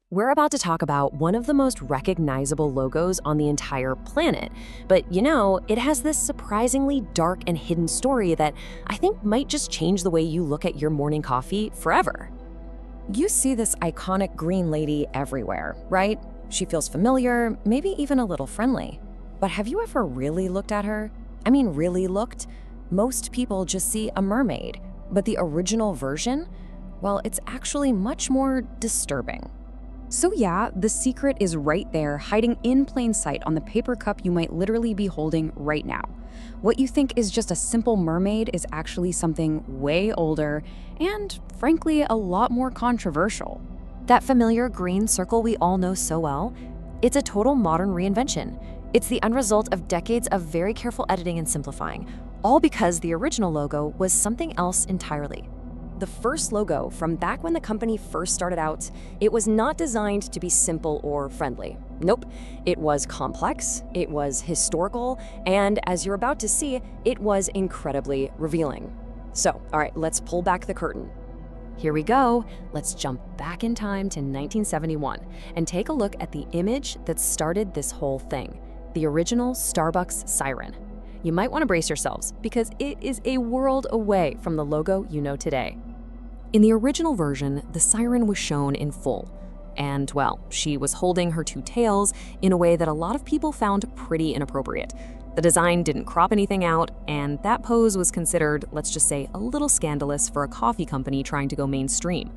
We're about to talk about one of the most recognizable logos on the entire planet. But it has this surprisingly dark and hidden story that I think might just change the way you look at your morning coffee forever. You see this iconic green lady everywhere, right? She feels familiar, maybe even a little friendly. But have you ever really looked at her? I mean, really looked? Most people just see a mermaid, but the original version, well, it's actually much more disturbing. So yeah, the secret is right there, hiding in plain sight on the paper cup you might literally be holding right now. What you think is just a simple mermaid is actually something way older and, frankly, a lot more controversial. That familiar green circle we all know so well, it's a total modern reinvention. It's the end result of decades of very careful editing and simplifying, all because the original logo was something else entirely. The first logo, from back when the company first started out, it was not designed to be simple or friendly. Nope, it was complex, it was historical, and as you're about to see, it was incredibly revealing. So, all right, let's pull back the curtain. Here we go. Let's jump back in time to 1971 and take a look at the image that started this whole thing, the original Starbucks Siren. You might want to brace yourselves because it is a world away from the logo you know today. In the original version, the siren was shown in full. And, well, she was holding her two tails in a way that a lot of people found pretty inappropriate. The design didn't crop anything out, and that pose was considered, let's just say, a little scandalous for a coffee company trying to go mainstream.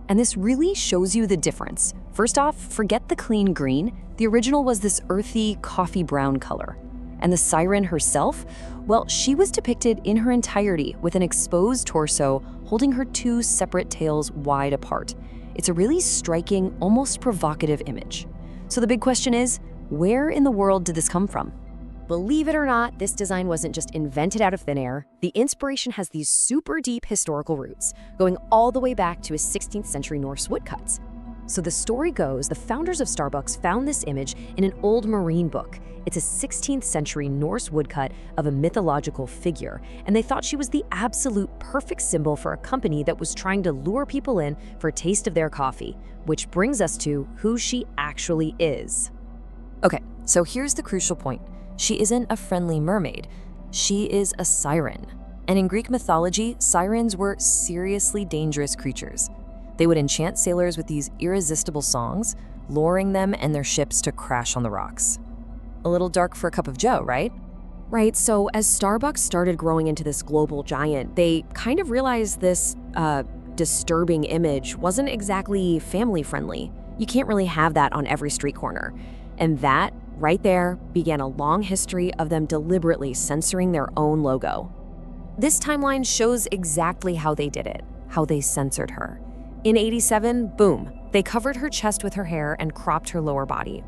And this really shows you the difference. First off, forget the clean green. The original was this earthy, coffee brown color. And the siren herself, well, she was depicted in her entirety with an exposed torso holding her two separate tails wide apart. It's a really striking, almost provocative image. So the big question is, where in the world did this come from? Believe it or not, this design wasn't just invented out of thin air. The inspiration has these super deep historical roots, going all the way back to a 16th century Norse woodcuts. So the story goes, the founders of Starbucks found this image in an old marine book. It's a 16th century Norse woodcut of a mythological figure, and they thought she was the absolute perfect symbol for a company that was trying to lure people in for a taste of their coffee, which brings us to who she actually is. Okay, so here's the crucial point. She isn't a friendly mermaid. She is a siren. And in Greek mythology, sirens were seriously dangerous creatures. They would enchant sailors with these irresistible songs, luring them and their ships to crash on the rocks. A little dark for a cup of joe, right? Right, so as Starbucks started growing into this global giant, they kind of realized this disturbing image wasn't exactly family-friendly. You can't really have that on every street corner. And that, right there, began a long history of them deliberately censoring their own logo. This timeline shows exactly how they did it, how they censored her. In '87, boom, they covered her chest with her hair and cropped her lower body.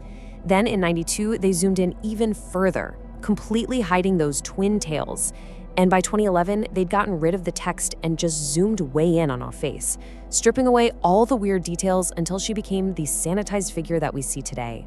Then in '92, they zoomed in even further, completely hiding those twin tails. And by 2011, they'd gotten rid of the text and just zoomed way in on her face, stripping away all the weird details until she became the sanitized figure that we see today.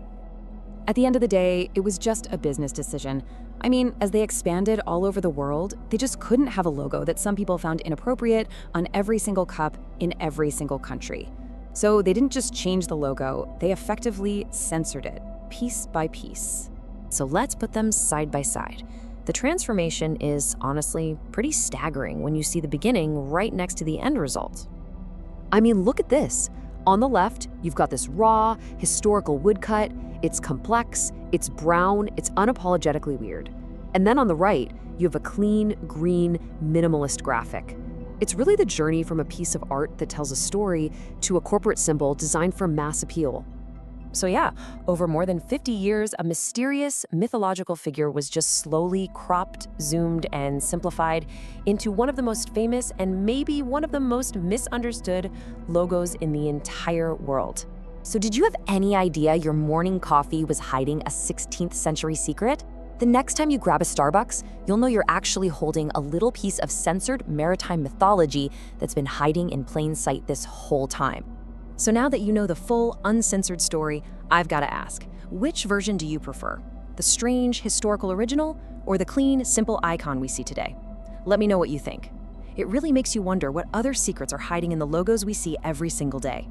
At the end of the day, it was just a business decision. I mean, as they expanded all over the world, they just couldn't have a logo that some people found inappropriate on every single cup in every single country. So they didn't just change the logo, they effectively censored it, piece by piece. So let's put them side by side. The transformation is honestly pretty staggering when you see the beginning right next to the end result. I mean, look at this. On the left, you've got this raw, historical woodcut. It's complex, it's brown, it's unapologetically weird. And then on the right, you have a clean, green, minimalist graphic. It's really the journey from a piece of art that tells a story to a corporate symbol designed for mass appeal. So yeah, over more than 50 years, a mysterious, mythological figure was just slowly cropped, zoomed, and simplified into one of the most famous and maybe one of the most misunderstood logos in the entire world. So did you have any idea your morning coffee was hiding a 16th century secret? The next time you grab a Starbucks, you'll know you're actually holding a little piece of censored maritime mythology that's been hiding in plain sight this whole time. So now that you know the full, uncensored story, I've got to ask, which version do you prefer? The strange, historical original, or the clean, simple icon we see today? Let me know what you think. It really makes you wonder what other secrets are hiding in the logos we see every single day.